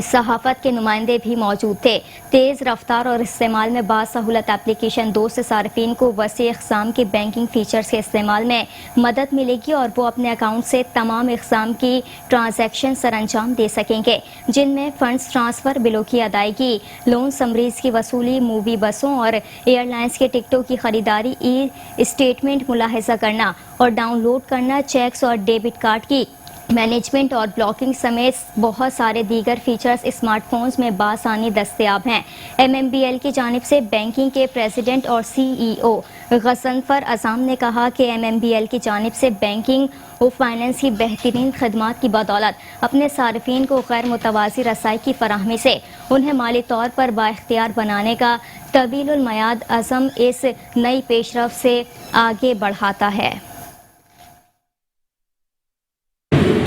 صحافت کے نمائندے بھی موجود تھے. تیز رفتار اور استعمال میں باسہولت اپلیکیشن دوست سے صارفین کو وسیع اقسام کی بینکنگ فیچرز کے استعمال میں مدد ملے گی اور وہ اپنے اکاؤنٹ سے تمام اقسام کی ٹرانزیکشن سر انجام دے سکیں گے جن میں فنڈز ٹرانسفر، بلوں کی ادائیگی، لون سمریز کی وصولی، مووی بسوں اور ایئر لائنز کے ٹکٹوں کی خریداری، ای اسٹیٹمنٹ ملاحظہ کرنا اور ڈاؤن لوڈ کرنا، چیکس اور ڈیبٹ کارڈ کی مینجمنٹ اور بلاکنگ سمیت بہت سارے دیگر فیچرز اسمارٹ فونز میں بآسانی دستیاب ہیں۔ MMBL کی جانب سے بینکنگ کے پریزیڈنٹ اور CEO غضنفر اعظم نے کہا کہ MMBL کی جانب سے بینکنگ و فائنانس کی بہترین خدمات کی بدولت اپنے صارفین کو غیر متوازی رسائی کی فراہمی سے انہیں مالی طور پر بااختیار بنانے کا طویل المیعاد عزم اس نئی پیش رفت سے آگے بڑھاتا ہے۔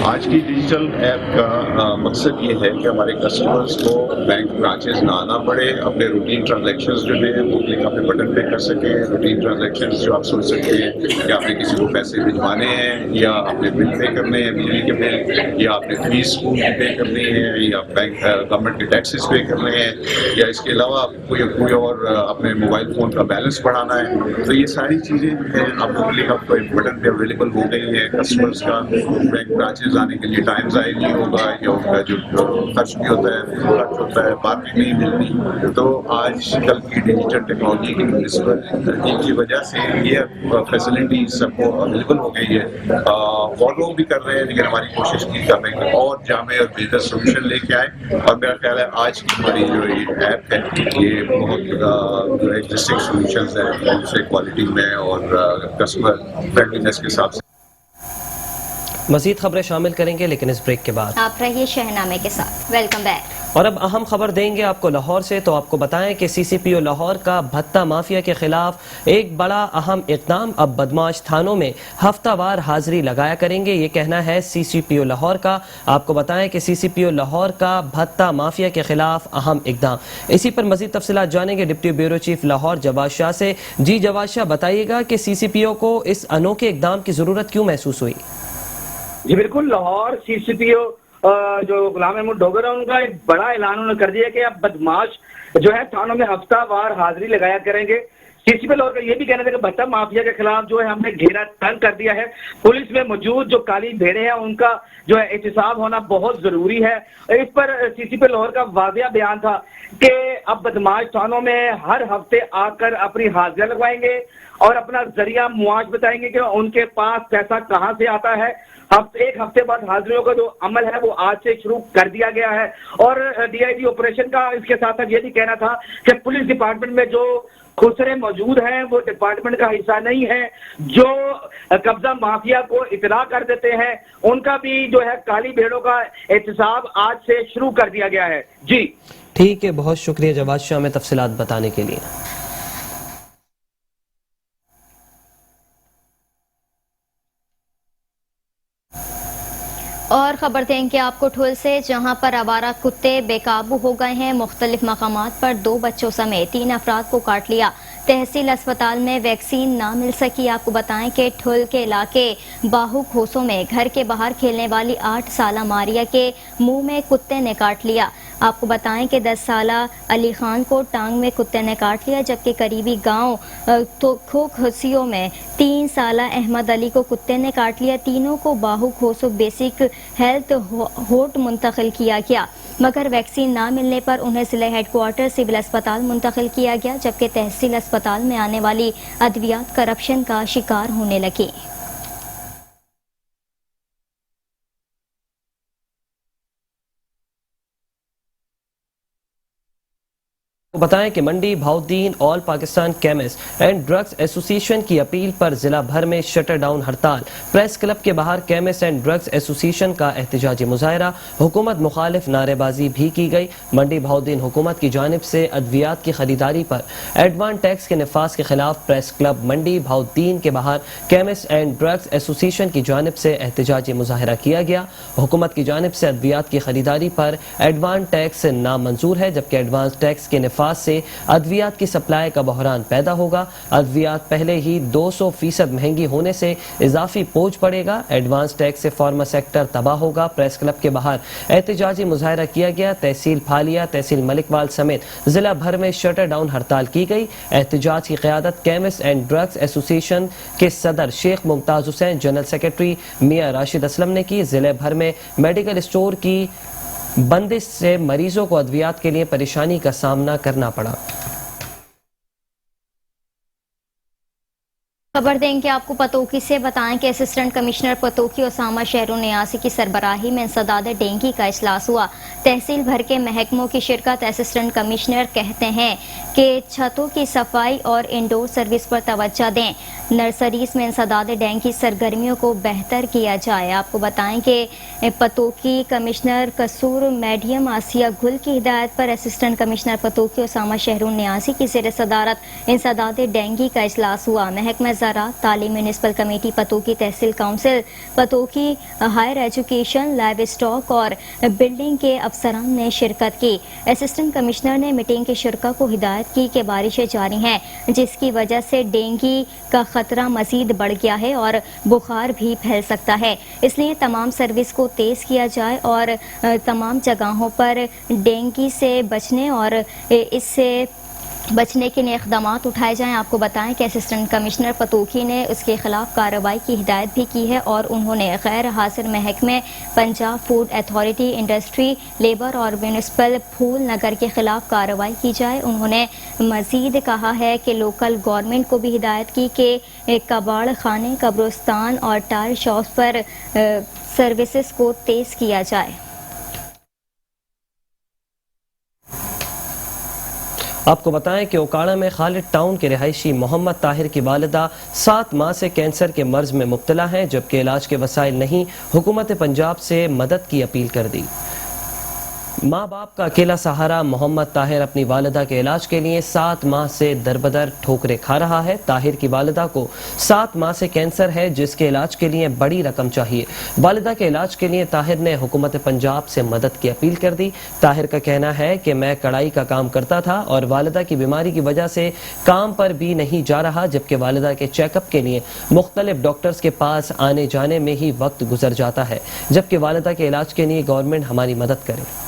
آج کی ڈیجیٹل ایپ کا مقصد یہ ہے کہ ہمارے کسٹمرز کو بینک برانچز نہ آنا پڑے، اپنے روٹین ٹرانزیکشنز جو ہیں وہ کلک اپنے بٹن پہ کر سکیں۔ روٹین ٹرانزیکشنز جو آپ سوچ سکتے ہیں کہ آپ نے کسی کو پیسے بھجوانے ہیں یا اپنے بل پے کرنے ہیں، بجلی کے بل، یا اپنے فیس اسکول کی پے کرنی ہے، یا بینک گورنمنٹ کے ٹیکسز پے کرنے ہیں، یا اس کے علاوہ کوئی اور اپنے موبائل فون کا بیلنس بڑھانا ہے، تو یہ ساری چیزیں جو ہیں آپ کو کلک اپ بٹن پہ اویلیبل ہو گئی ہیں۔ کسٹمرز کا بینک برانچز آنے کے لیے ٹائم ضائع نہیں ہوگا، یا ان کا جو خرچ بھی ہوتا ہے بات بھی نہیں ملتی۔ تو آج کل کی ڈیجیٹل ٹیکنالوجی کی وجہ سے یہ فیسلٹی سب کو اویلیبل ہو گئی ہے۔ اور لوگ بھی کر رہے ہیں، لیکن ہماری کوشش کی کر رہے ہیں کہ اور جامع اور بہتر سولوشن لے کے آئے، اور میرا خیال ہے آج کی ہماری جو یہ ایپ ہے یہ بہت جو ایگزسٹنگ سولوشنز ہیں بہت سے کوالٹی میں اور کسٹمر فرینڈلینس کے حساب سے۔ مزید خبریں شامل کریں گے لیکن اس بریک کے بعد۔ آپ رہیے شہنامے کے ساتھ۔ Welcome back. اور اب اہم خبر دیں گے آپ کو لاہور سے، تو آپ کو بتائیں کہ CCPO لاہور کا بھتہ مافیا کے خلاف ایک بڑا اہم اقدام، اب بدمعاش تھانوں میں ہفتہ وار حاضری لگایا کریں گے، یہ کہنا ہے CCPO لاہور کا۔ آپ کو بتائیں کہ CCPO لاہور کا بھتہ مافیا کے خلاف اہم اقدام۔ اسی پر مزید تفصیلات جانیں گے ڈپٹی بیورو چیف لاہور جواز شاہ سے۔ جی جواز شاہ، بتائیے گا کہ CCPO کو اس انوکھے اقدام کی ضرورت کیوں محسوس ہوئی؟ جی بالکل، لاہور CCPO جو غلام احمد ڈوگر ہے ان کا ایک بڑا اعلان انہوں نے کر دیا کہ اب بدمعاش جو ہے تھانوں میں ہفتہ وار حاضری لگایا کریں گے۔ CCPO لاہور کا یہ بھی کہنا تھا کہ بھتہ مافیا کے خلاف جو ہے ہم نے گھیرا تنگ کر دیا ہے، پولیس میں موجود جو کالی بھیڑیں ہیں ان کا جو ہے احتساب ہونا بہت ضروری ہے۔ اس پر CCPO لاہور کا واضح بیان تھا کہ اب بدمعاش تھانوں میں ہر ہفتے آ کر اپنی حاضریاں لگوائیں گے اور اپنا ذریعہ معاش بتائیں گے کہ ان کے پاس پیسہ کہاں سے آتا ہے۔ ایک ہفتے بعد حاضریوں کا جو عمل ہے وہ آج سے شروع کر دیا گیا ہے۔ اور DIG آپریشن کا اس کے ساتھ یہ بھی کہنا تھا کہ پولیس ڈپارٹمنٹ میں جو خسرے موجود ہیں وہ ڈپارٹمنٹ کا حصہ نہیں ہے، جو قبضہ مافیا کو اطلاع کر دیتے ہیں ان کا بھی جو ہے کالی بھیڑوں کا احتساب آج سے شروع کر دیا گیا ہے۔ جی ٹھیک ہے، بہت شکریہ جواز شاہ ہمیں تفصیلات بتانے کے لیے۔ اور خبر دیں کہ آپ کو ٹھول سے، جہاں پر آوارہ کتے بے قابو ہو گئے ہیں، مختلف مقامات پر 2 بچوں سمیت 3 افراد کو کاٹ لیا۔ تحصیل اسپتال میں ویکسین نہ مل سکی۔ آپ کو بتائیں کہ ٹھول کے علاقے باہو کھوسوں میں گھر کے باہر کھیلنے والی 8 سالہ ماریا کے منہ میں کتے نے کاٹ لیا۔ آپ کو بتائیں کہ 10 سالہ علی خان کو ٹانگ میں کتے نے کاٹ لیا، جبکہ قریبی گاؤں کھوکھسیوں میں 3 سالہ احمد علی کو کتے نے کاٹ لیا۔ تینوں کو باہو کھوسو بیسک ہیلتھ ہوٹ منتقل کیا گیا، مگر ویکسین نہ ملنے پر انہیں ضلع ہیڈ کوارٹر سول اسپتال منتقل کیا گیا، جبکہ تحصیل اسپتال میں آنے والی ادویات کرپشن کا شکار ہونے لگی۔ بتائیں کہ منڈی بہاؤدین آل پاکستان کیمسٹ اینڈ ڈرگز ایسوسی ایشن کی اپیل پر ضلع بھر میں شٹر ڈاؤن ہڑتال، پریس کلب کے باہر کیمسٹ اینڈ ڈرگز ایسوسی ایشن کا احتجاجی مظاہرہ، حکومت مخالف نعرے بازی بھی کی گئی۔ منڈی بہاؤدین حکومت کی جانب سے ادویات کی خریداری پر ایڈوانس ٹیکس کے نفاذ کے خلاف پریس کلب منڈی بہاؤدین کے باہر کیمسٹ اینڈ ڈرگز ایسوسی ایشن کی جانب سے احتجاجی مظاہرہ کیا گیا۔ حکومت کی جانب سے ادویات کی خریداری پر ایڈوانس ٹیکس نامنظور ہے، جبکہ ایڈوانس ٹیکس کے نفاذ سے ادویات کی سپلائی کا بحران پیدا ہوگا۔ ادویات پہلے ہی 200% مہنگی ہونے سے اضافی بوجھ پڑے گا۔ ایڈوانس ٹیکس سے فارما سیکٹر تباہ ہوگا۔ پریس کلب کے باہر احتجاجی مظاہرہ کیا گیا۔ تحصیل پھالیا، تحصیل ملک وال سمیت ضلع بھر میں شٹر ڈاؤن ہڑتال کی گئی۔ احتجاج کی قیادت کیمسٹ اینڈ ڈرگز ایسوسی ایشن کے صدر شیخ ممتاز حسین، جنرل سیکرٹری میاں راشد اسلم نے کی۔ ضلع بھر میں میڈیکل اسٹور کی بندش سے مریضوں کو ادویات کے لیے پریشانی کا سامنا کرنا پڑا۔ खबर देंगे आपको पतोकी से। बताएं कि असिस्टेंट कमिश्नर पतोकी उसामा शहरुन नियासी की सरबराही में इंसदाद डेंगू का इजलास हुआ। तहसील भर के महकमों की शिरकत। असिस्टेंट कमिश्नर कहते हैं कि छतों की सफाई और इंडोर सर्विस पर तवज्जो दें। नर्सरीज में इंसदाद डेंगू की सरगर्मियों को बेहतर किया जाए। आपको बताएं कि पतोकी कमिश्नर कसूर मेडियम आसिया गुल की हिदायत पर असिस्टेंट कमिश्नर पतोकी उसामा शहरुन नियासी की ज़ेर सदारत इंसदाद डेंगू का इजलास हुआ। महकमा ज़राअत, तालीम, म्युनिसिपल कमेटी पतोकी, तहसील council Pattoki, higher education, livestock और बिल्डिंग के अफसरान ने शिरकत की। असिस्टेंट कमिश्नर ने मीटिंग के शुरका को हिदायत की कि बारिशें जारी हैं, जिसकी वजह से डेंगू का खतरा मजीद बढ़ गया है और बुखार भी फैल सकता है। इसलिए तमाम सर्विस को तेज किया जाए और तमाम जगहों पर डेंगू से बचने और इससे बचने के लिए इक़दाम उठाए जाएं। आपको बताएं कि असिस्टेंट कमिश्नर पतोकी ने उसके खिलाफ कार्रवाई की हिदायत भी की है और उन्होंने गैर हाजिर महकमे Punjab food authority, industry, labour और म्युनिसिपल फूल नगर के खिलाफ कार्रवाई की जाए। उन्होंने मजीद कहा है कि लोकल गवर्नमेंट को भी हिदायत की कि कबाड़ खाने, कब्रिस्तान और टायर शॉप्स पर सर्विसेज को तेज किया जाए। आपको बताएं कि ओकाड़ा में खालिद टाउन के रिहायशी मोहम्मद ताहिर की वालिदा 7 माह से कैंसर के मर्ज में मुब्तला हैं, जबकि इलाज के वसाइल नहीं। हुकूमत पंजाब से मदद की अपील कर दी। माँ बाप का अकेला सहारा मोहम्मद ताहिर अपनी वालिदा के इलाज के लिए 7 माह से दरबदर ठोकरें खा रहा है। ताहिर की वालिदा को 7 माह से कैंसर है, जिसके इलाज के लिए बड़ी रकम चाहिए। वालिदा के इलाज के लिए ताहिर ने हुकूमत पंजाब से मदद की अपील कर दी। ताहिर का कहना है कि मैं कढ़ाई का काम करता था और वालिदा की बीमारी की वजह से काम पर भी नहीं जा रहा, जबकि वालिदा के चेकअप के लिए मुख्तलिफ डॉक्टर्स के पास आने जाने में ही वक्त गुजर जाता है, जबकि वालिदा के इलाज के लिए गवर्नमेंट हमारी मदद करे।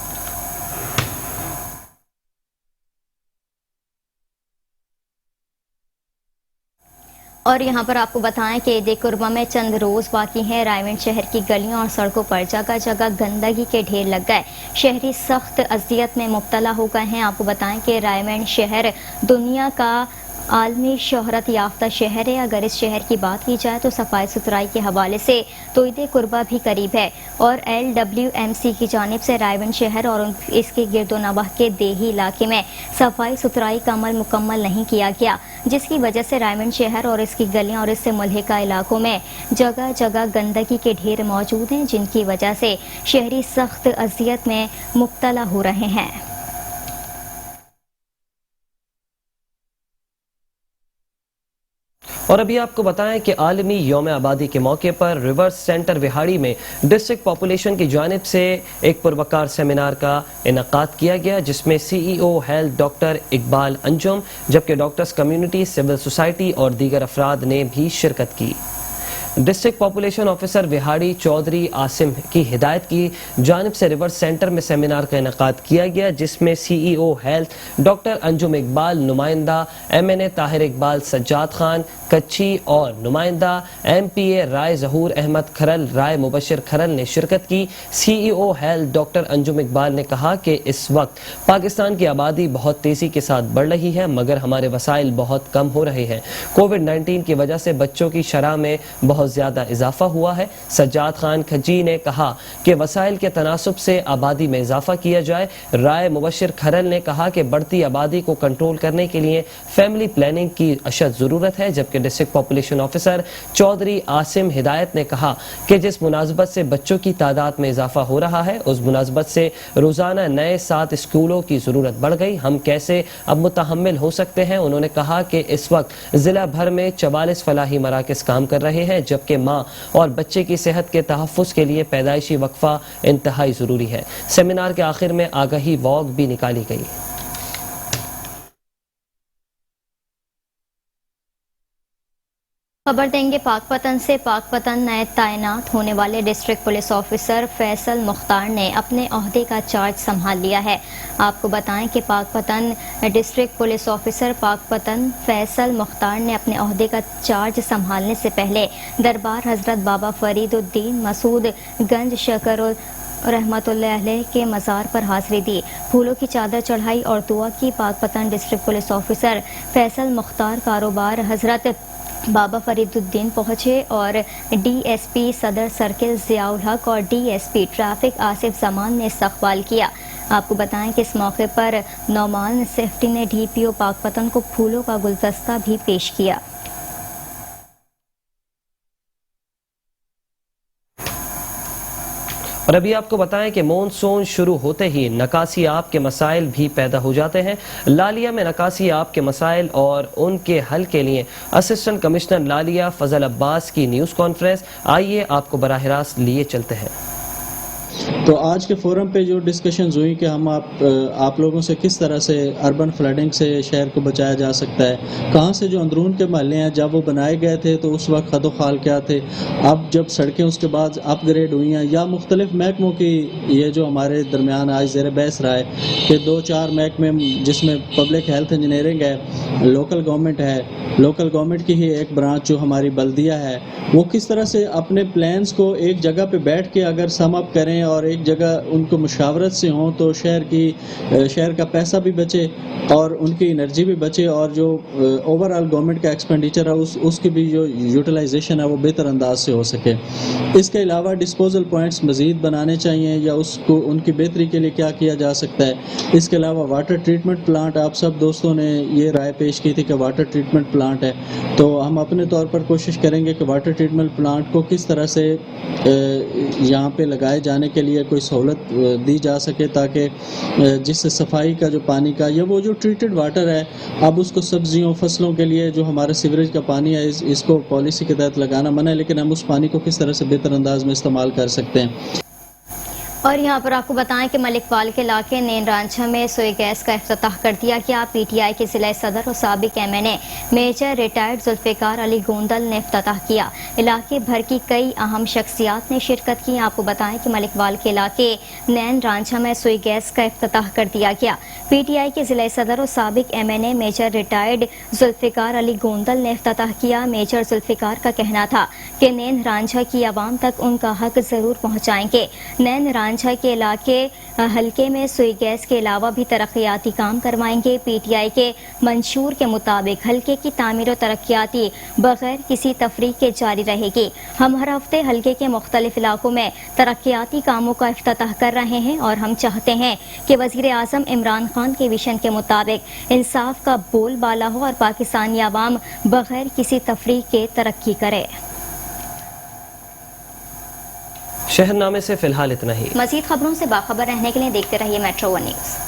और यहाँ पर आपको बताएं कि ईद कुर्बा में चंद रोज़ बाकी हैं। रायगढ़ शहर की गलियों और सड़कों पर जगह जगह गंदगी के ढेर लग गए। शहरी सख्त अजियत में मुब्तला हो गए हैं। आपको बताएं कि रायगढ़ शहर दुनिया का आलमी शोहरत याफ्ता शहर है। अगर इस शहर की बात की जाए तो सफाई सुथराई के हवाले से तो ईद कुर्बा भी करीब है और LWMC की जानिब से रायगढ़ शहर और इसके गिरदोनवाह के देही इलाके में सफाई सुथराई का अमल मुकम्मल नहीं किया गया, जिसकी वजह से रायगढ़ शहर और इसकी गलियां और इससे मुल्हिका इलाकों में जगह जगह गंदगी के ढेर मौजूद हैं, जिनकी वजह से शहरी सख्त अजियत में मुब्तला हो रहे हैं। और अभी आपको बताएं कि आलमी यौम आबादी के मौके पर रिवर्स सेंटर विहाड़ी में डिस्ट्रिक्ट पॉपुलेशन की जानिब से एक पुरवकार सेमिनार का इनकाद किया गया, जिसमें CEO health doctor Iqbal Anjum, जबकि डॉक्टर्स कम्युनिटी, सिविल सोसाइटी और दीगर अफराद ने भी शिरकत की। District population officer Vehari Chaudhry Asim की हिदायत की जानिब से रिवर्स सेंटर में सेमिनार का इनकाद किया गया, जिसमें CEO health doctor Anjum Iqbal, नुमाइंदा MNA ताहिर इकबाल सज्जाद खान कच्ची और नुमाइंदा MPA राय जहूर अहमद खरल, राय मुबशर खरल ने शिरकत की। CEO health doctor Anjum Iqbal ने कहा कि इस वक्त पाकिस्तान की आबादी बहुत तेज़ी के साथ बढ़ रही है, मगर हमारे वसाइल बहुत कम हो रहे हैं। कोविड-19 की वजह से बच्चों की शरह में बहुत ज़्यादा इजाफा हुआ है। सज्जाद खान खजी ने कहा कि वसाइल के तनासुब से आबादी में इजाफा किया जाए। राय मुबशर खरल ने कहा कि बढ़ती आबादी को कंट्रोल करने के लिए फैमिली प्लानिंग की अशद ज़रूरत है, जबकि district population officer Chaudhry Asim Hidayat ने कहा कि जिस मुनासबत से बच्चों की तादाद में इजाफा हो रहा है, उस मुनासबत से रोज़ाना नए 7 स्कूलों की ज़रूरत बढ़ गई। हम कैसे अब मुतहम्मिल हो सकते हैं। उन्होंने कहा कि इस वक्त ज़िला भर में 44 फलाही मराकज़ काम कर रहे हैं, जबकि माँ और बच्चे की सेहत के तहफ़्फ़ुज़ के लिए पैदाइशी वक्फा इंतहाई ज़रूरी है। सेमिनार के आखिर में आगाही वॉक भी निकाली गई। खबर देंगे पाकपतन से। पाकपतन नए तैनात होने वाले district police officer Faisal Mukhtar ने अपने ओहदे का चार्ज संभाल लिया है। आपको बताएं कि Pakpattan district police officer Pakpattan Faisal Mukhtar ने अपने ओहदे का चार्ज संभालने से पहले दरबार हजरत बाबा फरीदुद्दीन मसूद गंज शकर रहमतुल्लाह अलैह के मज़ार पर हाज़िरी दी, फूलों की चादर चढ़ाई और दुआ की। Pakpattan district police officer Faisal Mukhtar कारोबार हजरत बाबा फरीदुद्दीन पहुंचे और डीएसपी सदर सर्किल ज़ियाउल हक और डीएसपी ट्रैफिक आसिफ जमान ने इस्तकबाल किया। आपको बताएं कि इस मौके पर नौमान सेफ्टी ने डीपीओ पाकपतन को फूलों का गुलदस्ता भी पेश किया। और अभी आपको बताएं कि मॉनसून शुरू होते ही नकासी आब के मसाइल भी पैदा हो जाते हैं। लालिया में नकासी आब के मसाइल और उनके हल के लिए असिस्टेंट कमिश्नर लालिया फजल अब्बास की न्यूज़ कॉन्फ्रेंस, आइए आपको बराह रास्त लिए चलते हैं। तो आज के फोरम पे जो डिस्कशंस हुई कि हम आप लोगों से किस तरह से अर्बन फ्लडिंग से शहर को बचाया जा सकता है, कहाँ से जो अंदरून के महल्ले हैं जब वो बनाए गए थे तो उस वक्त खदो खाल क्या थे, अब जब सड़कें उसके बाद अपग्रेड हुई हैं, या मुख्तलिफ महकमों की ये जो हमारे दरमियान आज ज़ेर बहस रहा है कि 2-4 महकमे जिसमें पब्लिक हेल्थ इंजीनियरिंग है, लोकल गवर्नमेंट है, लोकल गवर्नमेंट की ही एक ब्रांच जो हमारी बल्दिया है, वो किस तरह से अपने प्लान्स को एक जगह पे बैठ के अगर सम अप करें और एक जगह उनको मुशावरत से हों तो शहर का पैसा भी बचे और उनकी एनर्जी भी बचे और जो ओवरऑल गवर्नमेंट का एक्सपेंडिचर है उसकी भी जो यूटिलाइजेशन है वो बेहतर अंदाज से हो सके। इसके अलावा डिस्पोजल पॉइंट्स मज़ीद बनाने चाहिए या उसको उनकी बेहतरी के लिए क्या किया जा सकता है। इसके अलावा वाटर ट्रीटमेंट प्लांट, आप सब दोस्तों ने ये राय पेश की थी कि वाटर ट्रीटमेंट प्लांट है, तो हम अपने तौर पर कोशिश करेंगे कि वाटर ट्रीटमेंट प्लांट को किस तरह से यहाँ पे लगाए जाने के लिए कोई सहूलत दी जा सके ताकि जिससे सफाई का जो पानी का या वो जो ट्रीटेड वाटर है, अब उसको सब्जियों फसलों के लिए जो हमारा सीवरेज का पानी है इसको पॉलिसी के तहत लगाना मना है, लेकिन हम उस पानी को किस तरह से बेहतर अंदाज में इस्तेमाल कर सकते हैं। और यहाँ पर आपको बताएं कि मलिकवाल के इलाके नैन रांझा में सोए गैस का इफ्तिताह कर दिया गया। पीटीआई के जिला सदर और साबिक MNA major retired Zulfiqar Ali Gondal ने इफ्तिताह किया। इलाके भर की कई अहम शख्सियात ने शिरकत की। आपको बताएं कि मलिकवाल के इलाके नैन रांझा में सोए गैस का इफ्तिताह कर दिया गया। पीटीआई के जिला सदर और साबिक MNA major retired Zulfiqar Ali Gondal ने इफ्तिताह किया। मेजर जुल्फिकार का कहना था कि नैन रांझा की आवाम तक उनका हक जरूर पहुँचाएंगे। नैन रांझा के इलाके हल्के में सुई गैस के अलावा भी तरक्याती काम करवाएंगे। पीटीआई के मंशूर के मुताबिक हल्के की तामीर और तरक्याती बगैर किसी तफरीक के जारी रहेगी। हम हर हफ्ते हल्के के मुख्तलिफ इलाकों में तरक्याती कामों का इफ्तिताह कर रहे हैं और हम चाहते हैं कि वज़ीर आज़म इमरान खान के विजन के मुताबिक इंसाफ का बोलबाला हो और पाकिस्तानी आवाम बगैर किसी तफरीक के तरक्की करे। शहरनामे से फिलहाल इतना ही। मज़ीद खबरों से बाखबर रहने के लिए देखते रहिए मेट्रो 1 न्यूज़।